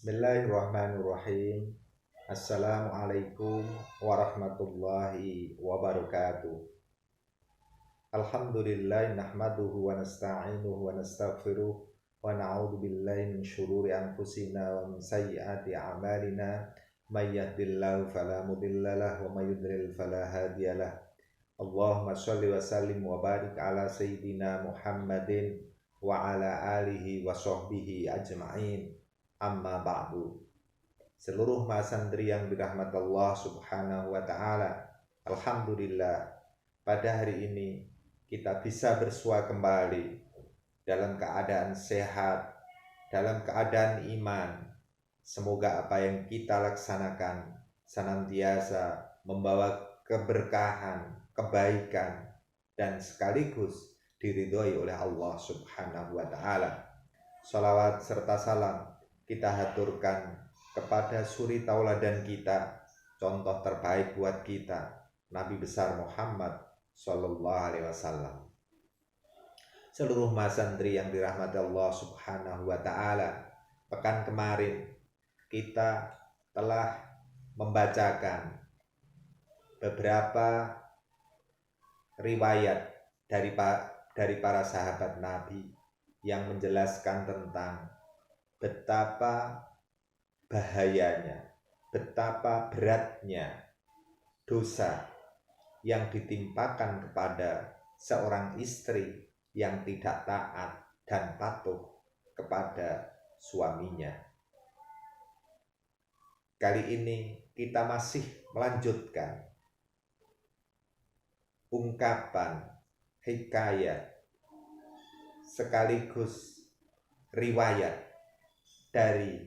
Bismillahirrahmanirrahim. Assalamualaikum warahmatullahi wabarakatuh. Alhamdulillah nahmaduhu wa nasta'inuhu wa nastaghfiruh wa na'udzu billahi min syururi anfusina wa min sayyiati a'malina may yahdihillahu fala mudhillalah wa may yudlil fala hadiyalah. Allahumma shalli wa sallim wa barik ala sayyidina Muhammadin wa ala alihi wa sahbihi ajma'in. Amma ba'du. Seluruh mahasantri yang dirahmati Allah Subhanahu wa taala, alhamdulillah pada hari ini kita bisa bersua kembali dalam keadaan sehat, dalam keadaan iman. Semoga apa yang kita laksanakan senantiasa membawa keberkahan, kebaikan, dan sekaligus diridhoi oleh Allah Subhanahu wa taala. Shalawat serta salam kita haturkan kepada suri tauladan kita, contoh terbaik buat kita, Nabi besar Muhammad Sallallahu Alaihi Wasallam. Seluruh mahasantri yang dirahmati Allah Subhanahu Wa Taala, pekan kemarin kita telah membacakan beberapa riwayat dari para sahabat Nabi yang menjelaskan tentang betapa bahayanya, betapa beratnya dosa yang ditimpakan kepada seorang istri yang tidak taat dan patuh kepada suaminya. Kali ini kita masih melanjutkan ungkapan, hikayat, sekaligus riwayat dari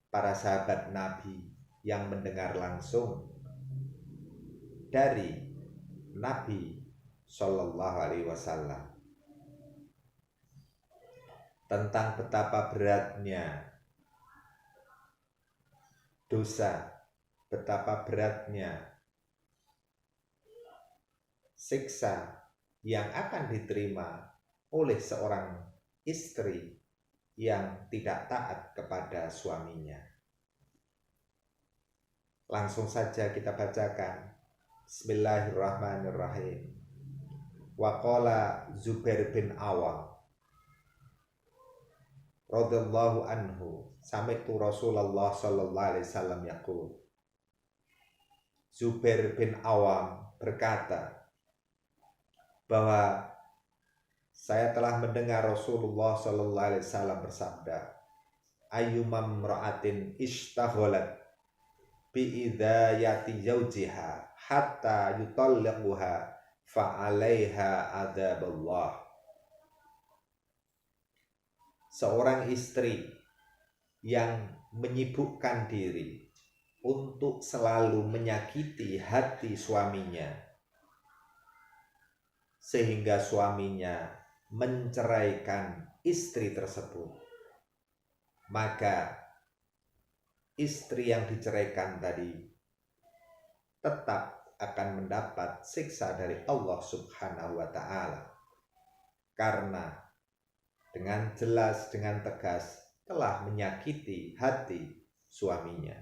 para sahabat Nabi yang mendengar langsung dari Nabi Shallallahu Alaihi Wasallam tentang betapa beratnya dosa, betapa beratnya siksa yang akan diterima oleh seorang istri yang tidak taat kepada suaminya. Langsung saja kita bacakan. Bismillahirrahmanirrahim. Wa qala Zubair bin Awam radhiyallahu anhu sami'tu Rasulullah sallallahu alaihi wasallam yaqul. Zubair bin Awam berkata bahwa saya telah mendengar Rasulullah Sallallahu Alaihi Wasallam bersabda, ayyumam ra'atin ishtaghalat bi idayati zawjiha hatta yutalliquha fa'alaiha adzaballah. Seorang istri yang menyibukkan diri untuk selalu menyakiti hati suaminya sehingga suaminya menceraikan istri tersebut, maka istri yang diceraikan tadi tetap akan mendapat siksa dari Allah Subhanahu wa taala, karena dengan jelas, dengan tegas telah menyakiti hati suaminya.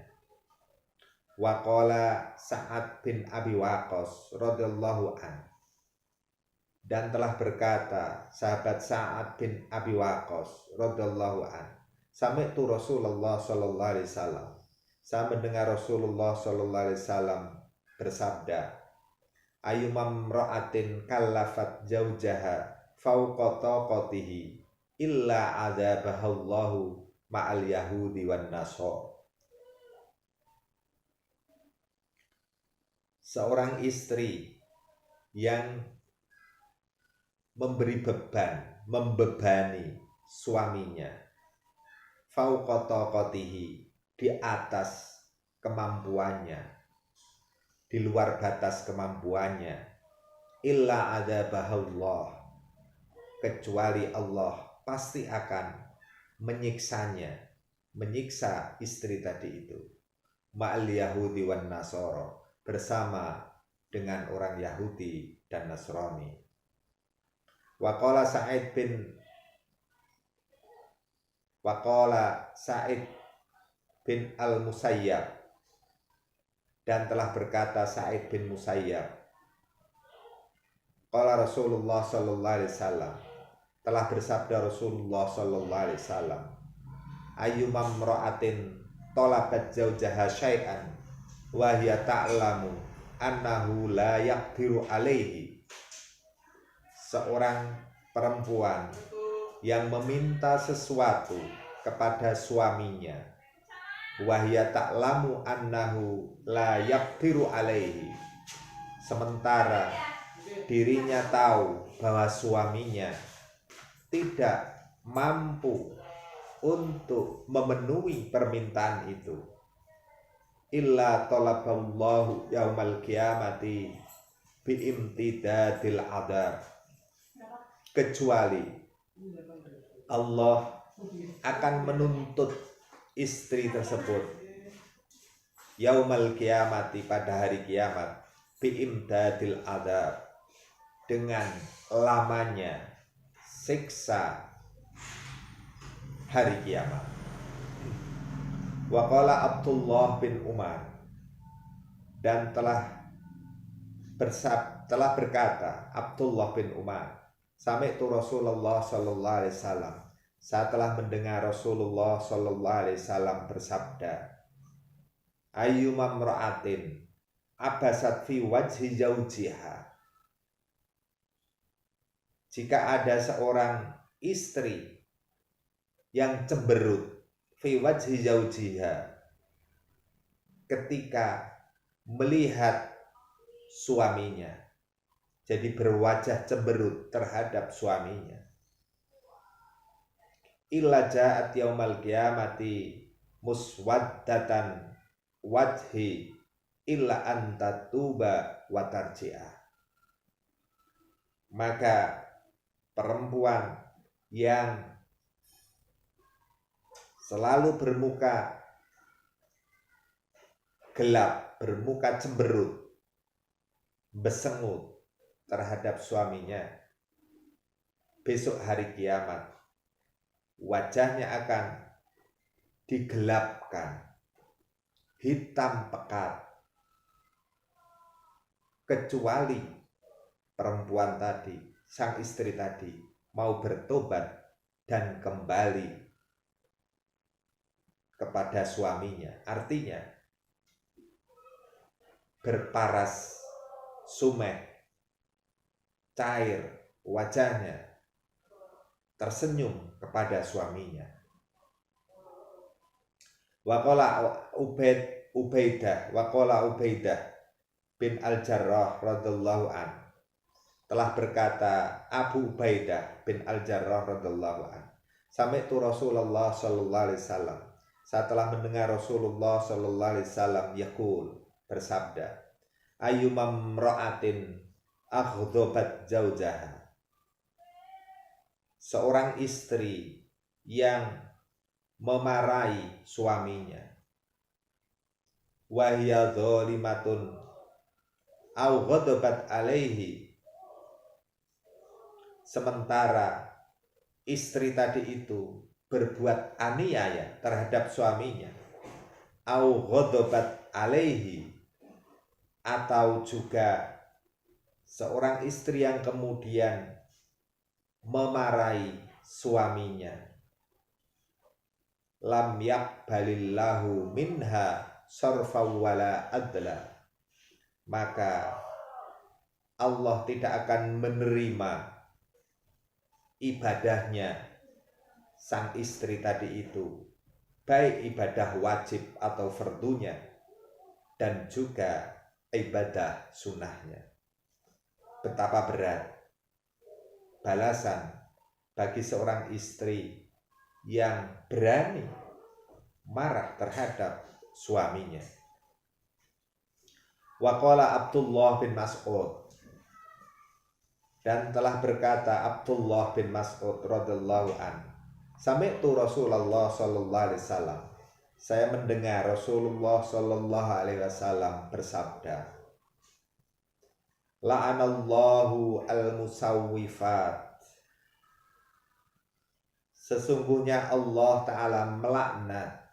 Wa qala Sa'ad bin Abi Waqqas radhiyallahu anhu, dan telah berkata sahabat Sa'ad bin Abi Waqqas radhiyallahu an, sami'tu Rasulullah sallallahu alaihi wasallam, saya mendengar Rasulullah sallallahu alaihi wasallam bersabda, ayyumam ra'atin kallafat jaujaha fawqa taqatihi illa adzabahallahu ma'al yahudi wan nasara. Seorang istri yang memberi beban, membebani suaminya fauqa taqatihi, di atas kemampuannya, di luar batas kemampuannya, illa adzabahallah, kecuali Allah pasti akan menyiksanya, menyiksa istri tadi itu, ma'al yahudi wan nasara, bersama dengan orang Yahudi dan Nasrani. Waqala Sa'id bin Al-Musayyab, dan telah berkata Sa'id bin Musayyab, qala Rasulullah sallallahu alaihi wasallam, telah bersabda Rasulullah sallallahu alaihi wasallam, ayyumam ra'atin talabat zaujaha syai'an wa hiya ta'lamu annahu la yaqdiru alaihi, seorang perempuan yang meminta sesuatu kepada suaminya, wa hiya ta'lamu annahu la yaqdiru alaihi, sementara dirinya tahu bahwa suaminya tidak mampu untuk memenuhi permintaan itu, illa talaballahu yaumal qiyamati biimtidadil adab, kecuali Allah akan menuntut istri tersebut yaumal qiyamati, pada hari kiamat, biimtidadil adab, dengan lamanya siksa hari kiamat. Wa qala Abdullah bin Umar, dan telah berkata Abdullah bin Umar, sami'tu Rasulullah sallallahu alaihi wasallam, saya telah mendengar Rasulullah sallallahu alaihi wasallam bersabda, ayyumam ra'atin abasat fi wajhi zawjiha, jika ada seorang istri yang cemberut, fi wajhi zawjiha, ketika melihat suaminya, jadi berwajah cemberut terhadap suaminya, illa ja'at yaumal qiyamati muswaddatan wajhi illa anta tuba wa tarji'ah, maka perempuan yang selalu bermuka gelap, bermuka cemberut, besengut terhadap suaminya, besok hari kiamat wajahnya akan digelapkan, hitam pekat, kecuali perempuan tadi, sang istri tadi, mau bertobat dan kembali kepada suaminya. Artinya berparas sumeh, cair wajahnya, tersenyum kepada suaminya. Waqala Ubaidah bin Al-Jarrah radhiyallahu an, telah berkata Abu Ubaidah bin Al-Jarrah radhiyallahu an, sami'tu Rasulullah sallallahu alaihi wasallam, saya telah mendengar Rasulullah sallallahu alaihi wasallam yaqul, bersabda, ayyumam ra'atin aghdabat zaujaha, seorang istri yang memarahi suaminya, wa hiya dzalimatun au ghadabat alaihi, sementara istri tadi itu berbuat aniaya terhadap suaminya, au ghadabat alaihi, atau juga seorang istri yang kemudian memarahi suaminya, lam yaqbalillahu minha sarfaw wala adla, maka Allah tidak akan menerima ibadahnya sang istri tadi itu, baik ibadah wajib atau fardunya dan juga ibadah sunnahnya. Betapa berat balasan bagi seorang istri yang berani marah terhadap suaminya. Waqala Abdullah bin Mas'ud, dan telah berkata Abdullah bin Mas'ud radhiyallahu an, sami'tu Rasulullah sallallahu alaihi wasallam, saya mendengar Rasulullah sallallahu alaihi wasallam bersabda, la'anallahu al-musawwifat, sesungguhnya Allah Ta'ala melaknat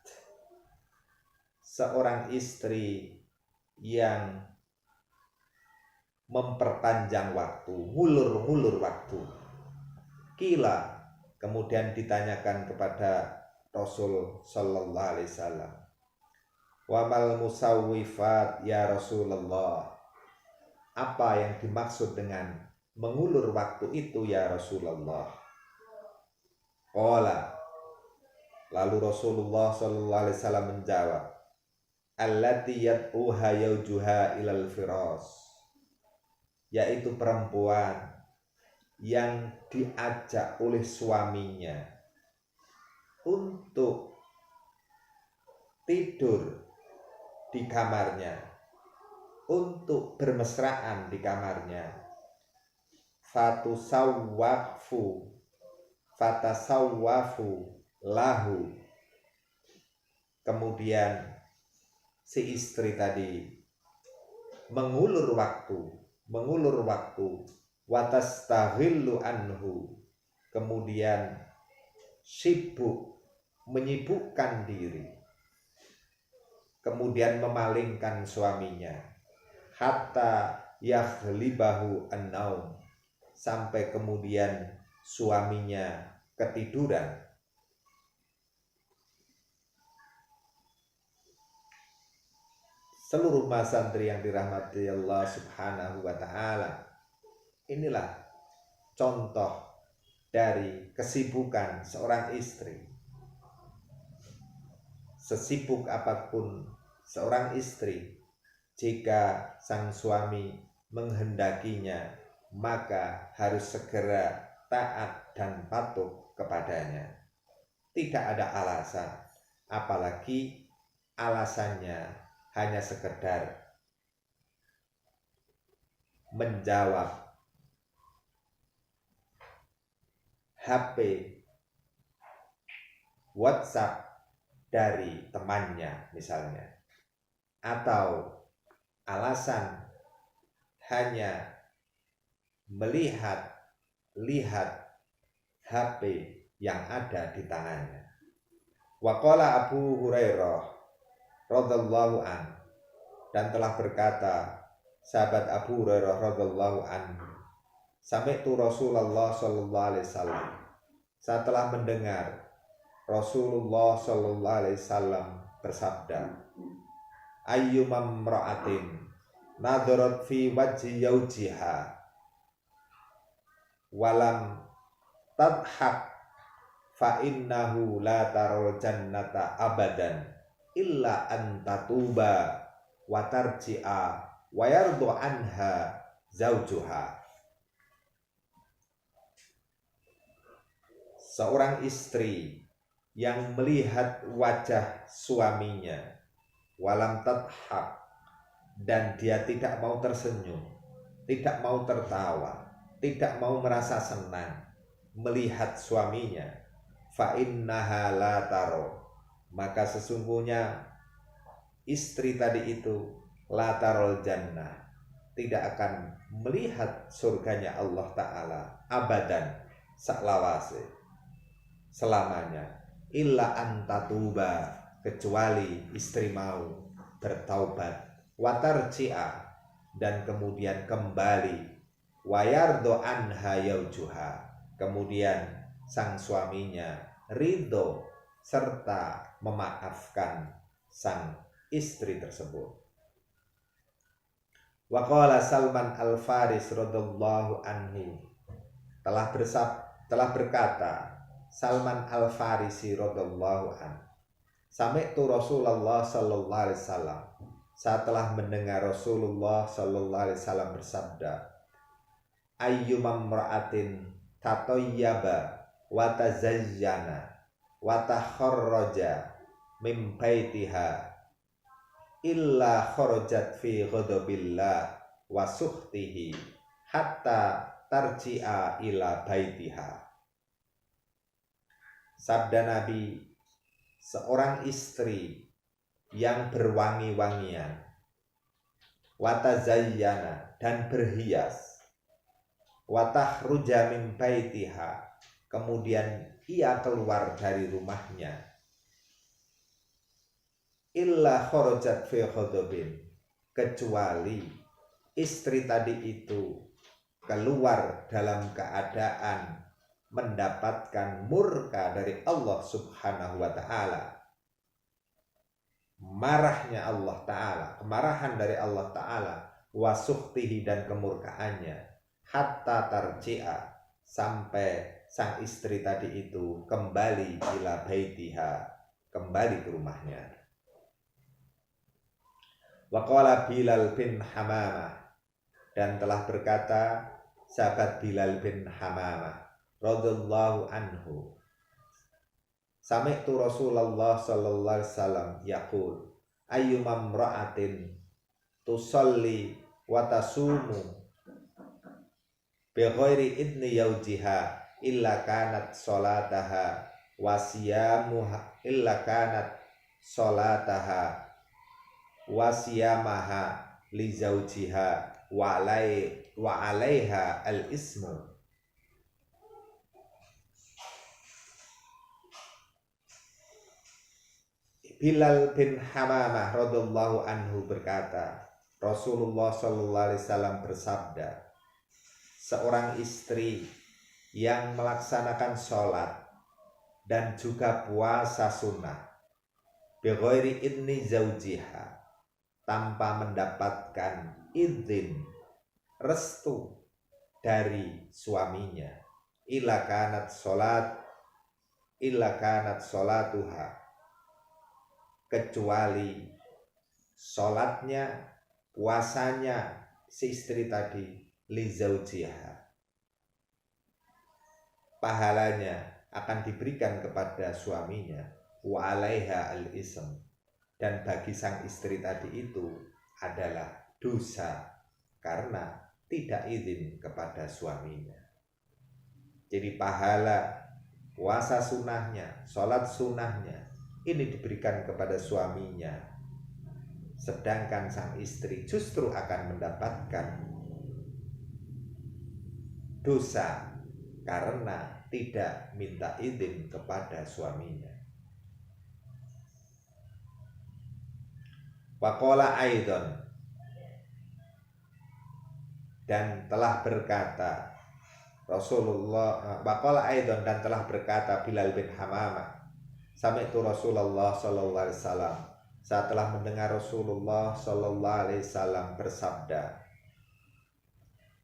seorang istri yang memperpanjang waktu, ngulur-ngulur waktu. Kila, kemudian ditanyakan kepada Rasul sallallahu alaihi wasallam, wa mal musawwifat ya Rasulullah, apa yang dimaksud dengan mengulur waktu itu ya Rasulullah? Qala, lalu Rasulullah sallallahu alaihi wasallam menjawab, allati yad'uha yaujuha ilal firas, yaitu perempuan yang diajak oleh suaminya untuk tidur di kamarnya, untuk bermesraan di kamarnya. Fatasawwafu lahu, kemudian si istri tadi mengulur waktu, watastaghillu anhu, kemudian sibuk, menyibukkan diri, kemudian memalingkan suaminya, hatta yaghlibahu an-naum, sampai kemudian suaminya ketiduran. Seluruh santri yang dirahmati Allah Subhanahu wa ta'ala, inilah contoh dari kesibukan seorang istri. Sesibuk apapun seorang istri, jika sang suami menghendakinya, maka harus segera taat dan patuh kepadanya. Tidak ada alasan, apalagi alasannya hanya sekedar menjawab HP, WhatsApp dari temannya misalnya, atau alasan hanya melihat HP yang ada di tangannya. Waqala Abu Hurairah radhiyallahu an, dan telah berkata sahabat Abu Hurairah radhiyallahu anhu, sami'tu Rasulullah sallallahu alaihi wasallam, saya telah mendengar Rasulullah sallallahu alaihi wasallam bersabda, ayyumam ra'atin nadharat fi wajhi yaujiha walam tadhak fa innahu la taral jannata abadan illa an tatuba wa tarji'a wa yardu anha zaujuha. Seorang istri yang melihat wajah suaminya, walam tadhak, dan dia tidak mau tersenyum, tidak mau tertawa, tidak mau merasa senang melihat suaminya, fa innaha la taro, maka sesungguhnya istri tadi itu la tarol jannah, tidak akan melihat surganya Allah Ta'ala abadan, saklawase, selamanya, illa antatuba, kecuali istri mau bertaubat, watarji'a, dan kemudian kembali, wayardo anha yaujuha, kemudian sang suaminya ridho serta memaafkan sang istri tersebut. Waqala Salman Al-Faris radhiyallahu anhu, telah berkata Salman Al-Farisi radhiyallahu anhu, sami'tu Rasulullah sallallahu alaihi wasallam, saya telah mendengar Rasulullah sallallahu alaihi wasallam bersabda, ayyumam ra'atin tatayyaba wa tazayyana wa takharraja min baitiha illa kharajat fi ghadabillah wa sukhtihi hatta tarji'a ila baitiha. Sabda Nabi, seorang istri yang berwangi-wangian, watazayyana, dan berhias, watakhruja min baitiha, kemudian ia keluar dari rumahnya, illa kharajat fi ghadabin, kecuali istri tadi itu keluar dalam keadaan mendapatkan murka dari Allah Subhanahu wa taala. Marahnya Allah taala, kemarahan dari Allah taala, wa sukhtihi dan kemurkaannya, hatta tarji'a, sampai sang istri tadi itu kembali ila baitiha, kembali ke rumahnya. Wa qala Bilal bin Hamamah, dan telah berkata sahabat Bilal bin Hamamah radhiyallahu anhu, sami'tu Rasulullah sallallahu alaihi wasallam yaqul ayyumam ra'atin tusalli wa tasumu bi ghairi idni yaujiha illa kanat salataha wa siyamuha illa kanat salataha wa siyamaha li zaujiha wa alaiha al ismu. Bilal bin Hamamah radhiyallahu anhu berkata, Rasulullah sallallahu alaihi wasallam bersabda, seorang istri yang melaksanakan sholat dan juga puasa sunnah bi ghairi idni zaujiha, tanpa mendapatkan izin restu dari suaminya, illa kanat sholatuha, kecuali sholatnya, puasanya si istri tadi li zaujiha, pahalanya akan diberikan kepada suaminya, wa alaiha al ism, dan bagi sang istri tadi itu adalah dosa karena tidak izin kepada suaminya. Jadi pahala puasa sunnahnya, sholat sunnahnya ini diberikan kepada suaminya, sedangkan sang istri justru akan mendapatkan dosa karena tidak minta izin kepada suaminya. Waqala aidon, dan telah berkata Rasulullah, waqala aidon, dan telah berkata Bilal bin Hamamah, sami'tu Rasulullah sallallahu alaihi wasallam, saya telah mendengar Rasulullah sallallahu alaihi wasallam bersabda,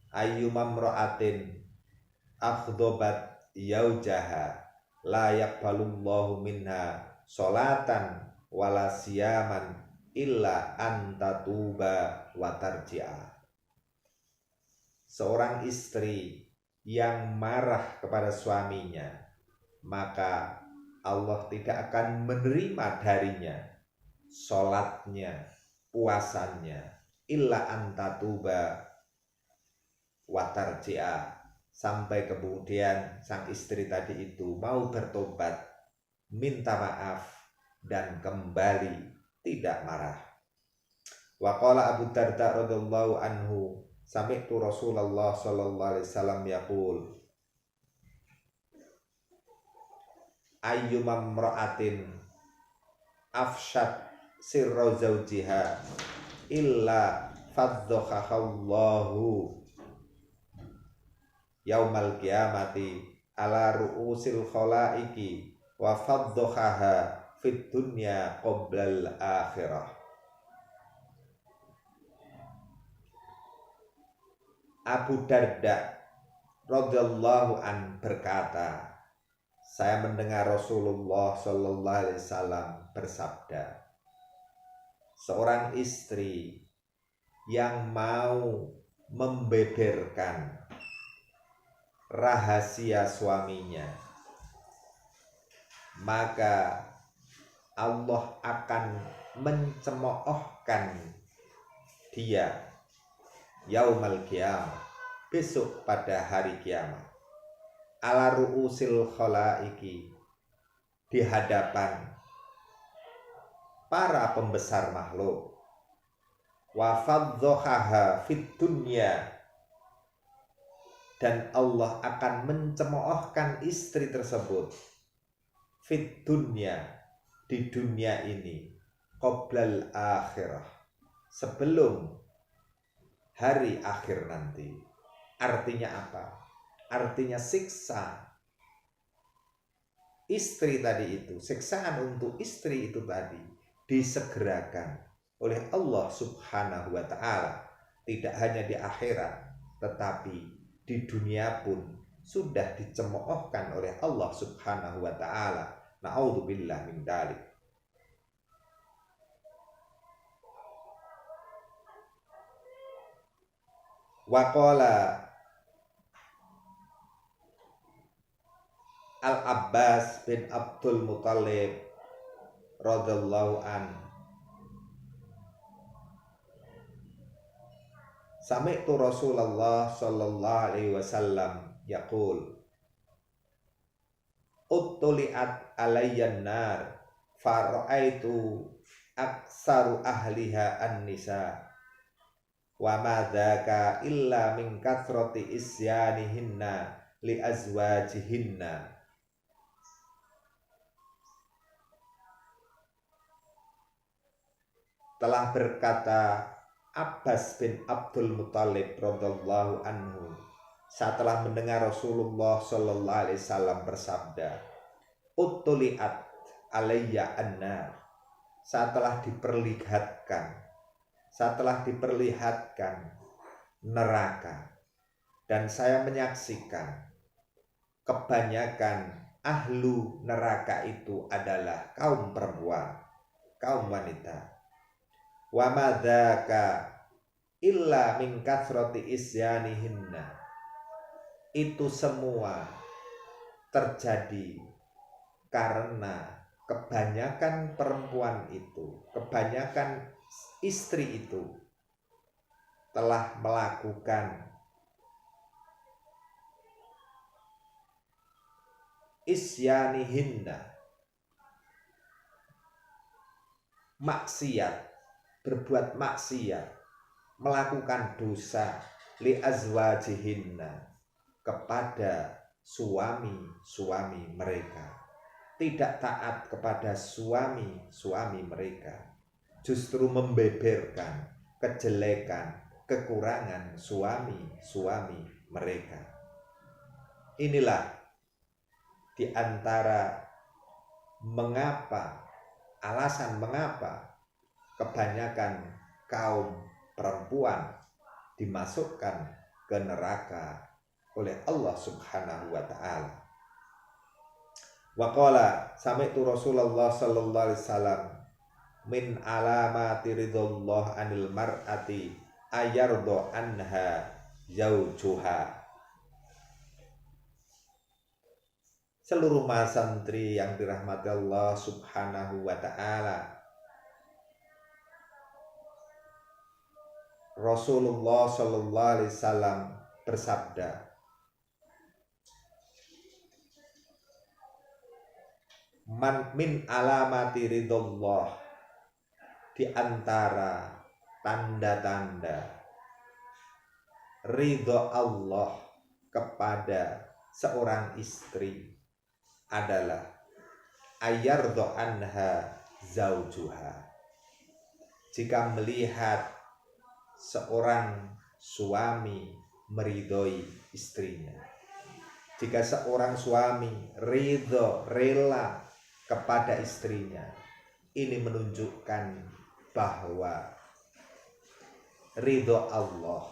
ayyumam ra'atin akhdobat yaujaha la yaqbalullahu minha sholatan wala siyaman illa antatuba wa tarji'a. Seorang istri yang marah kepada suaminya, maka Allah tidak akan menerima darinya sholatnya, puasanya, illa antatuba wa tarji'a, sampai kemudian sang istri tadi itu mau bertobat, minta maaf dan kembali tidak marah. Wa qala Abu Darda radhiyallahu anhu, sami'tu Rasulullah sallallahu alaihi wasallam yaqul ayyumam ra'atin afshat sirra zawjiha illa fadzahallahu yaumal qiyamati ala ru'usil khalaiki wa fadzaha fid dunya qoblal akhirah. Abu Darda radhiyallahu an berkata, saya mendengar Rasulullah sallallahu alaihi wasallam bersabda, seorang istri yang mau membeberkan rahasia suaminya, maka Allah akan mencemoohkan dia yaumal qiyamah, besok pada hari kiamat, ala ru'usil khalaiki, di hadapan para pembesar makhluk, wa fadzahaha fid dunya, dan Allah akan mencemoohkan istri tersebut fid dunya, di dunia ini, qoblal akhirah, sebelum hari akhir nanti. Artinya apa? Artinya siksa istri tadi itu, siksaan untuk istri itu tadi disegerakan oleh Allah Subhanahu wa Ta'ala, tidak hanya di akhirat tetapi di dunia pun sudah dicemoohkan oleh Allah Subhanahu wa Ta'ala. Na'udzubillah min dzalik. Waqala Al-Abbas bin Abdul Muthalib radhiyallahu an, sami'tu Rasulullah sallallahu alaihi wasallam yaqul, uttuliat alayyan nar fara'aitu aksaru ahliha an-nisa wa ma dzaka illa min kathrati isyanihinna li azwajihinna. Telah berkata Abbas bin Abdul Muthalib radhiyallahu anhu, setelah mendengar Rasulullah sallallahu alaihi wasallam bersabda, uttuliat alayya annar, setelah diperlihatkan neraka, dan saya menyaksikan kebanyakan ahlu neraka itu adalah kaum perempuan, kaum wanita. Wa madzaka illa min kathrati isyanihinna, itu semua terjadi karena kebanyakan perempuan itu, kebanyakan istri itu telah melakukan isyanihinna, maksiat, berbuat maksiat, melakukan dosa, li azwajihinna, kepada suami-suami mereka, tidak taat kepada suami-suami mereka, justru membeberkan kejelekan, kekurangan suami-suami mereka. Inilah di antara alasan mengapa kebanyakan kaum perempuan dimasukkan ke neraka oleh Allah Subhanahu wa Ta'ala. Wa qala sami'tu Rasulullah sallallahu alaihi wasallam, min alamati ridallah anil mar'ati ayardo anha zaujuha. Seluruh mahasantri yang dirahmati Allah Subhanahu wa Ta'ala, Rasulullah sallallahu alaihi wasallam bersabda, man min alamati ridallah, di antara tanda-tanda ridho Allah kepada seorang istri adalah ayardho anha zaujuha, jika melihat seorang suami meridhoi istrinya. Jika seorang suami ridho, rela kepada istrinya, ini menunjukkan bahwa ridho Allah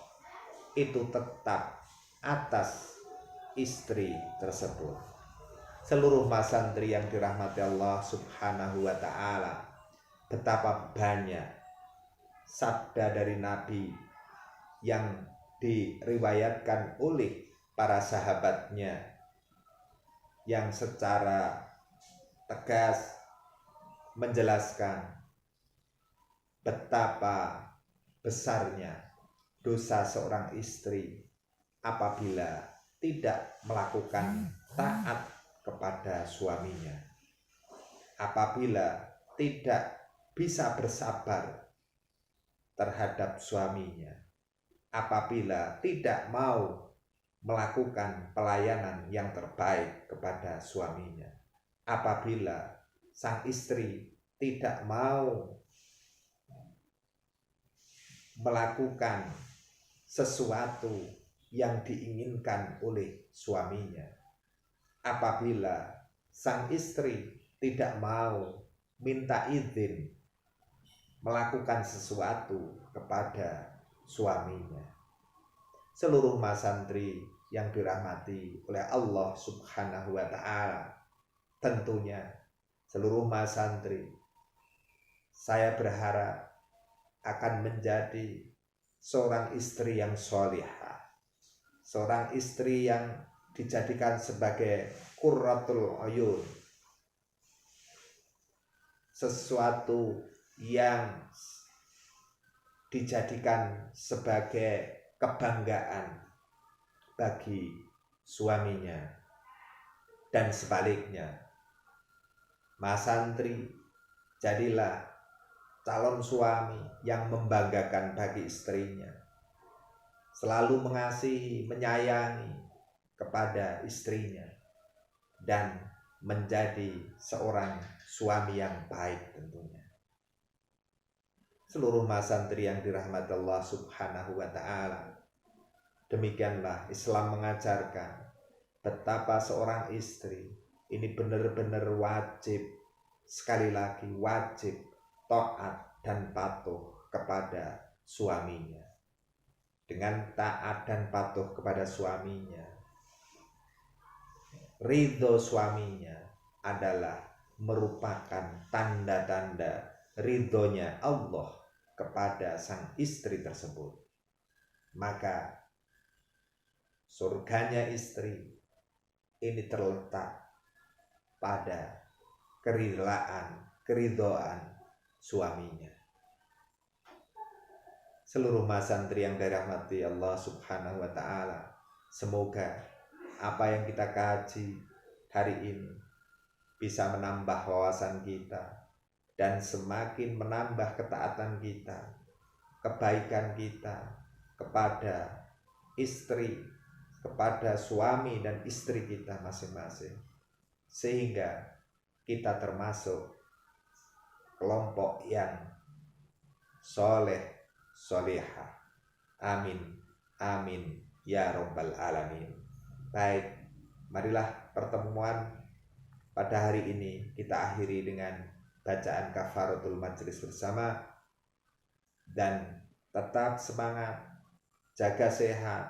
itu tetap atas istri tersebut. Seluruh masantri yang dirahmati Allah Subhanahu wa Ta'ala, betapa banyak sabda dari Nabi yang diriwayatkan oleh para sahabatnya yang secara tegas menjelaskan betapa besarnya dosa seorang istri apabila tidak melakukan taat kepada suaminya, apabila tidak bisa bersabar terhadap suaminya, apabila tidak mau melakukan pelayanan yang terbaik kepada suaminya, apabila sang istri tidak mau melakukan sesuatu yang diinginkan oleh suaminya. Apabila sang istri tidak mau minta izin melakukan sesuatu kepada suaminya. Seluruh mas santri yang dirahmati oleh Allah Subhanahu wa Ta'ala, tentunya seluruh mas santri, saya berharap akan menjadi seorang istri yang sholihah, seorang istri yang dijadikan sebagai qurratul uyun, sesuatu yang dijadikan sebagai kebanggaan bagi suaminya. Dan sebaliknya, mas santri, jadilah calon suami yang membanggakan bagi istrinya, selalu mengasihi, menyayangi kepada istrinya, dan menjadi seorang suami yang baik tentunya. Seluruh mas santri yang dirahmati Allah Subhanahu wa Ta'ala, demikianlah Islam mengajarkan betapa seorang istri ini benar-benar wajib, sekali lagi wajib taat dan patuh kepada suaminya. Dengan taat dan patuh kepada suaminya, ridho suaminya adalah merupakan tanda-tanda ridhonya Allah kepada sang istri tersebut. Maka surganya istri ini terletak pada keridhaan suaminya. Seluruh mas santri yang dirahmati Allah Subhanahu wa Ta'ala, semoga apa yang kita kaji hari ini bisa menambah wawasan kita dan semakin menambah ketaatan kita, kebaikan kita kepada istri, kepada suami dan istri kita masing-masing, sehingga kita termasuk kelompok yang soleh, solehah. Amin, amin, ya Rabbal Alamin. Baik, marilah pertemuan pada hari ini kita akhiri dengan bacaan kafaratul majlis bersama, dan tetap semangat, jaga sehat.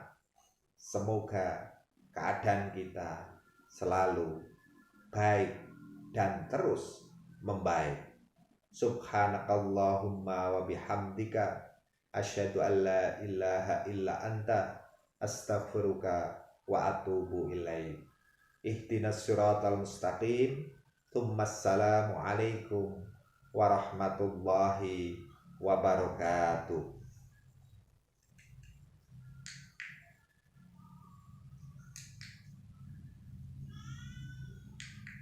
Semoga keadaan kita selalu baik dan terus membaik. Subhanakallahumma wa bihamdika asyhadu an la ilaha illa anta astaghfiruka wa atubu ilaik. Ihdinas siratal mustaqim. Assalamu alaikum warahmatullahi wabarakatuh.